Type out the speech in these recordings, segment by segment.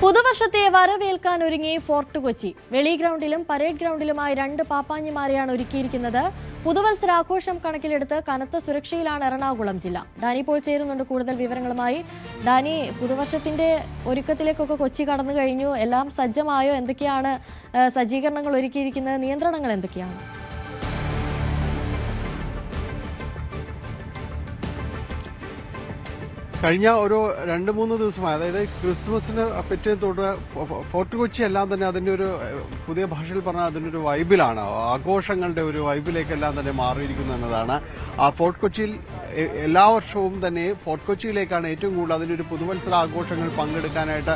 പുതുവർഷത്തെ വരവേൽക്കാൻ ഒരുങ്ങി ഫോർട്ട് കൊച്ചി. വെളി ഗ്രൗണ്ടിലും പരേഡ് ഗ്രൗണ്ടിലുമായി 2 പാപ്പാഞ്ഞിമാരെയാണ് ഒരുക്കിയിരിക്കുന്നത്. പുതുവത്സരാഘോഷം കണക്കിലെടുത്ത് കനത്ത സുരക്ഷയിലാണ് എറണാകുളം ജില്ല. ഡാനി ഇപ്പോൾ ചേരുന്നുണ്ട് കൂടുതൽ വിവരങ്ങളുമായി. ഡാനി, പുതുവർഷത്തിന്റെ ഒരുക്കത്തിലേക്കൊക്കെ കൊച്ചി കടന്നു കഴിഞ്ഞു. എല്ലാം സജ്ജമായോ? എന്തൊക്കെയാണ് സജ്ജീകരണങ്ങൾ ഒരുക്കിയിരിക്കുന്നത്? നിയന്ത്രണങ്ങൾ എന്തൊക്കെയാണ്? കഴിഞ്ഞ ഒരു 2-3 ദിവസമായി, അതായത് ക്രിസ്തുമസിന് പറ്റിയതോട് ഫോർട്ട് കൊച്ചി എല്ലാം തന്നെ അതിന്റെ ഒരു പുതിയ ഭാഷയിൽ പറഞ്ഞാൽ അതിന്റെ ഒരു വൈബിലാണ്, ആഘോഷങ്ങളുടെ ഒരു വൈബിലേക്കെല്ലാം തന്നെ മാറിയിരിക്കുന്നു എന്നതാണ്. ഫോർട്ട് കൊച്ചിയിൽ എല്ലാ വർഷവും തന്നെ ഫോർട്ട് കൊച്ചിയിലേക്കാണ് ഏറ്റവും കൂടുതൽ അതിന്റെ ഒരു പുതുവത്സര ആഘോഷങ്ങൾ പങ്കെടുക്കാനായിട്ട്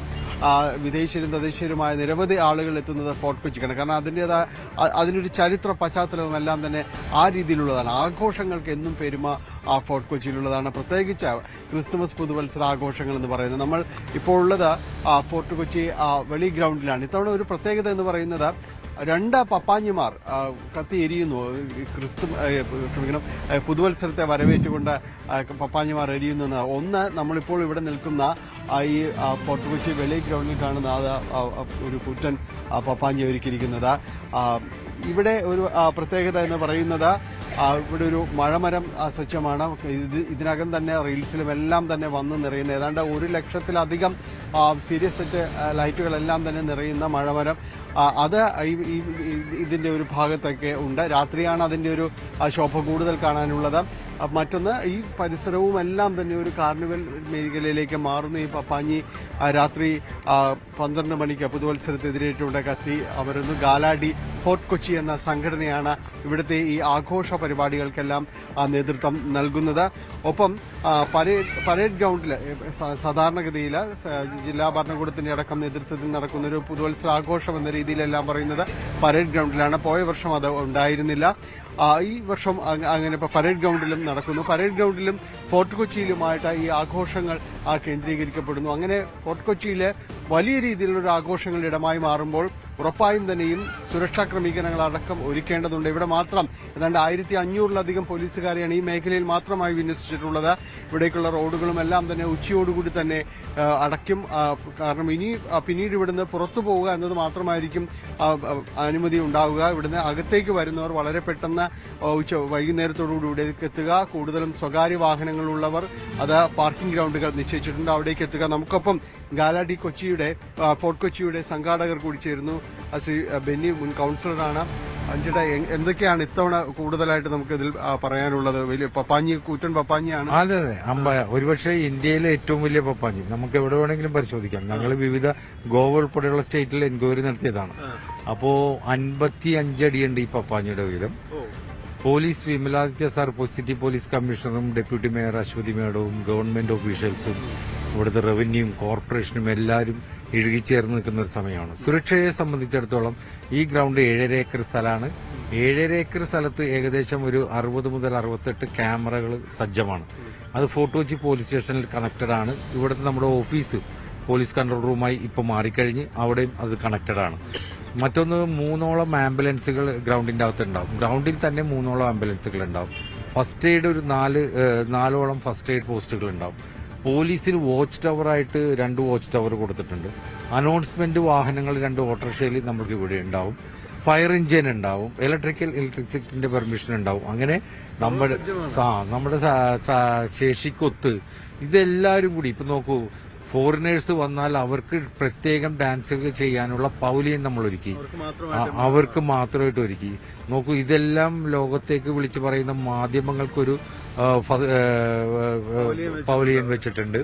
വിദേശീയരും തദ്ദേശീയരുമായ നിരവധി ആളുകൾ എത്തുന്നത് ഫോർട്ട് കൊച്ചിക്കാണ്. കാരണം അതിനൊരു ചരിത്ര പശ്ചാത്തലവും എല്ലാം തന്നെ ആ രീതിയിലുള്ളതാണ്. ആഘോഷങ്ങൾക്ക് എന്നും പെരുമ ഫോർട്ട് കൊച്ചിയിലുള്ളതാണ്. പ്രത്യേകിച്ച് ക്രിസ്തുമസ് പുതുവത്സര ആഘോഷങ്ങൾ എന്ന് പറയുന്നത്. നമ്മൾ ഇപ്പോൾ ഉള്ളത് ഫോർട്ട് കൊച്ചി വെളി ഗ്രൗണ്ടിലാണ്. ഇത്തവണ ഒരു പ്രത്യേകത എന്ന് പറയുന്നത് 2 പപ്പാഞ്ഞിമാർ കത്തിയെരിയുന്നു. പുതുവത്സരത്തെ വരവേറ്റുകൊണ്ട് പപ്പാഞ്ഞിമാർ എരിയുന്നു. ഒന്ന്, നമ്മളിപ്പോൾ ഇവിടെ നിൽക്കുന്ന ഈ ഫോർട്ട് കൊച്ചി വെളി ഗ്രൗണ്ടിൽ കാണുന്ന ഒരു കുറ്റൻ പപ്പാഞ്ഞി ഒരുക്കിയിരിക്കുന്നത്. ഇവിടെ ഒരു പ്രത്യേകത എന്ന് പറയുന്നത് ഇവിടെ ഒരു മഴമരം സജ്ജമാണ്. ഇതിനകം തന്നെ റീൽസിലും എല്ലാം തന്നെ വന്ന് നിറയുന്ന ഏതാണ്ട് 1 ലക്ഷത്തിലധികം സീരിയസ് സെറ്റ് ലൈറ്റുകളെല്ലാം തന്നെ നിറയുന്ന മഴമരം അത് ഇതിന്റെ ഒരു ഭാഗത്തൊക്കെ ഉണ്ട്. രാത്രിയാണ് അതിന്റെ ഒരു ശോഭ കൂടുതൽ കാണാനുള്ളത്. മറ്റൊന്ന്, ഈ പരിസരവും എല്ലാം തന്നെ ഒരു കാർണിവൽ മേഖലയിലേക്ക് മാറുന്ന ഈ പപ്പാഞ്ഞി രാത്രി 12 മണിക്ക് പുതുവത്സരത്തിനെതിരേറ്റുകൊണ്ട് കത്തി അമരുന്നു. ഗാലാഡി ഫോർട്ട് കൊച്ചി എന്ന സംഘടനയാണ് ഇവിടുത്തെ ഈ ആഘോഷ പരിപാടികൾക്കെല്ലാം നേതൃത്വം നൽകുന്നത്. ഒപ്പം പരേഡ് ഗ്രൗണ്ടിൽ സാധാരണഗതിയിൽ ജില്ലാ ഭരണകൂടത്തിന്റെ അടക്കം നേതൃത്വത്തിൽ നടക്കുന്ന ഒരു പുതുവത്സരാഘോഷം എന്ന രീതിയിലെല്ലാം പറയുന്നത് പരേഡ് ഗ്രൗണ്ടിലാണ്. പോയ വർഷം അത് ഉണ്ടായിരുന്നില്ല. ഈ വർഷം അങ്ങനെ പരേഡ് ഗ്രൗണ്ടിലും നടക്കുന്നു. പരേഡ് ഗ്രൗണ്ടിലും ഫോർട്ട് കൊച്ചിയിലുമായിട്ട് ഈ ആഘോഷങ്ങൾ കേന്ദ്രീകരിക്കപ്പെടുന്നു. അങ്ങനെ ഫോർട്ട് കൊച്ചിയിലെ വലിയ രീതിയിലുള്ള ആഘോഷങ്ങളുടെ ഇടമായി മാറുമ്പോൾ ഉറപ്പായും തന്നെയും സുരക്ഷാ ക്രമീകരണങ്ങൾ അടക്കം ഒരുക്കേണ്ടതുണ്ട്. ഇവിടെ മാത്രം ഏതാണ്ട് 1500-ലധികം പോലീസുകാരെയാണ് ഈ മേഖലയിൽ മാത്രമായി വിന്യസിച്ചിട്ടുള്ളത്. ഇവിടേക്കുള്ള റോഡുകളും എല്ലാം തന്നെ ഉച്ചയോടുകൂടി തന്നെ അടയ്ക്കും. കാരണം പിന്നീട് ഇവിടുന്ന് പുറത്തു പോവുക എന്നത് മാത്രമായിരിക്കും അനുമതി ഉണ്ടാവുക. ഇവിടുന്ന് അകത്തേക്ക് വരുന്നവർ വളരെ പെട്ടെന്ന് വൈകുന്നേരത്തോടുകൂടി ഇവിടേക്ക് എത്തുക. കൂടുതലും സ്വകാര്യ വാഹനങ്ങളുള്ളവർ അത് പാർക്കിംഗ് ഗ്രൗണ്ടുകൾ നിശ്ചയിച്ചിട്ടുണ്ട്, അവിടേക്ക് എത്തുക. നമുക്കൊപ്പം ഗാലാഡി കൊച്ചിയുടെ ഫോർട്ട് കൊച്ചിയുടെ സംഘാടകർ കൂടി ചേരുന്നു. ശ്രീ ബെന്നി, മുൻ കൌൺസിലറാണ്. അഞ്ചേട്ടാ, എന്തൊക്കെയാണ് ഇത്തവണ കൂടുതലായിട്ട് നമുക്ക് ഇതിൽ പറയാനുള്ളത്? വലിയ പപ്പാഞ്ഞി, കൂറ്റൻ പപ്പാഞ്ഞിയാണ്. അതെ, ഒരുപക്ഷെ ഇന്ത്യയിലെ ഏറ്റവും വലിയ പപ്പാഞ്ഞി. നമുക്ക് എവിടെ വേണമെങ്കിലും പരിശോധിക്കാം. ഞങ്ങൾ വിവിധ ഗോവ ഉൾപ്പെടെയുള്ള സ്റ്റേറ്റിൽ എൻക്വയറി നടത്തിയതാണ്. അപ്പോ 55 അടിയുണ്ട് ഈ പപ്പാഞ്ഞിയുടെ ഉയരം. Police Vimaladithya sir, city police കമ്മീഷണറും ഡെപ്യൂട്ടി മേയർ അശ്വതി മേഡവും ഗവൺമെന്റ് ഓഫീഷ്യൽസും ഇവിടുത്തെ റവന്യൂവും കോർപ്പറേഷനും എല്ലാവരും ഇഴുകിച്ചേർന്ന് നിൽക്കുന്ന ഒരു സമയമാണ്. സുരക്ഷയെ സംബന്ധിച്ചിടത്തോളം ഈ ഗ്രൗണ്ട് 7.5 ഏക്കർ സ്ഥലമാണ്. 7.5 ഏക്കർ സ്ഥലത്ത് ഏകദേശം ഒരു 60 മുതൽ 68 ക്യാമറകൾ സജ്ജമാണ്. അത് ഫോർട്ട് കൊച്ചി പോലീസ് സ്റ്റേഷനിൽ കണക്റ്റഡ് ആണ്. ഇവിടുത്തെ നമ്മുടെ ഓഫീസ് പോലീസ് കൺട്രോൾ റൂമായി ഇപ്പൊ മാറിക്കഴിഞ്ഞ് അവിടെയും അത് കണക്റ്റഡ് ആണ്. മറ്റൊന്ന്, 3ഓളം ആംബുലൻസുകൾ ഗ്രൗണ്ടിന്റെ അകത്തുണ്ടാവും. ഗ്രൗണ്ടിൽ തന്നെ 3ഓളം ആംബുലൻസുകൾ ഉണ്ടാവും. ഫസ്റ്റ് എയ്ഡ് ഒരു 4ഓളം ഫസ്റ്റ് എയ്ഡ് പോസ്റ്റുകൾ ഉണ്ടാവും. പോലീസിന് വാച്ച് ടവറായിട്ട് 2 വാച്ച് ടവർ കൊടുത്തിട്ടുണ്ട്. അനൗൺസ്മെന്റ് വാഹനങ്ങൾ 2 ഓട്ടോറിക്ഷയിൽ നമുക്ക് ഇവിടെ ഉണ്ടാവും. ഫയർ എഞ്ചിൻ ഉണ്ടാവും. ഇലക്ട്രിസിറ്റിന്റെ പെർമിഷൻ ഉണ്ടാവും. അങ്ങനെ നമ്മുടെ ശേഷിക്കൊത്ത് ഇതെല്ലാരും കൂടി ഇപ്പൊ നോക്കൂ, ഫോറിനേഴ്സ് വന്നാൽ അവർക്ക് പ്രത്യേകം ഡാൻസ് ചെയ്യാനുള്ള പൗലിയൻ നമ്മൾ ഒരുക്കി, അവർക്ക് മാത്രമായിട്ട് ഒരുക്കി. നോക്കൂ, ഇതെല്ലാം ലോകത്തേക്ക് വിളിച്ചു പറയുന്ന മാധ്യമങ്ങൾക്കൊരു പൗലിയൻ വെച്ചിട്ടുണ്ട്.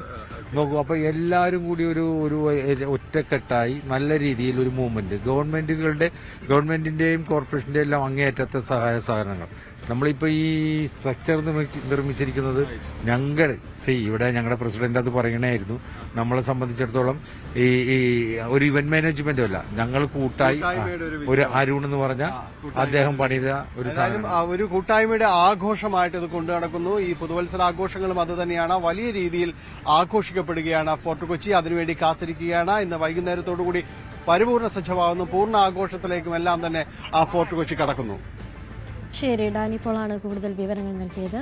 നോക്കൂ, അപ്പൊ എല്ലാവരും കൂടി ഒരു ഒറ്റക്കെട്ടായി നല്ല രീതിയിൽ ഒരു മൂവ്മെന്റ്, ഗവൺമെന്റിന്റെയും കോർപ്പറേഷന്റെയും എല്ലാം അങ്ങേയറ്റത്തെ സഹായ സഹകരണങ്ങൾ. നമ്മളിപ്പോ ഈ സ്ട്രക്ചർ നിർമ്മിച്ചിരിക്കുന്നത് ഇവിടെ ഞങ്ങളുടെ പ്രസിഡന്റ് അത് പറയണായിരുന്നു. നമ്മളെ സംബന്ധിച്ചിടത്തോളം ഈ ഒരു ഇവന്റ് മാനേജ്മെന്റും അല്ല, ഞങ്ങൾ കൂട്ടായി ഒരു അരുൺ എന്ന് പറഞ്ഞ അദ്ദേഹം പണിത ഒരു കൂട്ടായ്മയുടെ ആഘോഷമായിട്ട് ഇത് കൊണ്ടു നടക്കുന്നു. ഈ പുതുവത്സരാഘോഷങ്ങളും അത് തന്നെയാണ്. വലിയ രീതിയിൽ ആഘോഷിക്കപ്പെടുകയാണ് ഫോർട്ട് കൊച്ചി. അതിനുവേണ്ടി കാത്തിരിക്കുകയാണ്. ഇന്ന് വൈകുന്നേരത്തോടുകൂടി പരിപൂർണ്ണ സജ്ജമാകുന്നു. പൂർണ്ണ ആഘോഷത്തിലേക്കും എല്ലാം തന്നെ ഫോർട്ട് കൊച്ചി കടക്കുന്നു. ശരി, ഡാനി പോളാണ് കൂടുതൽ വിവരങ്ങൾ നൽകിയത്.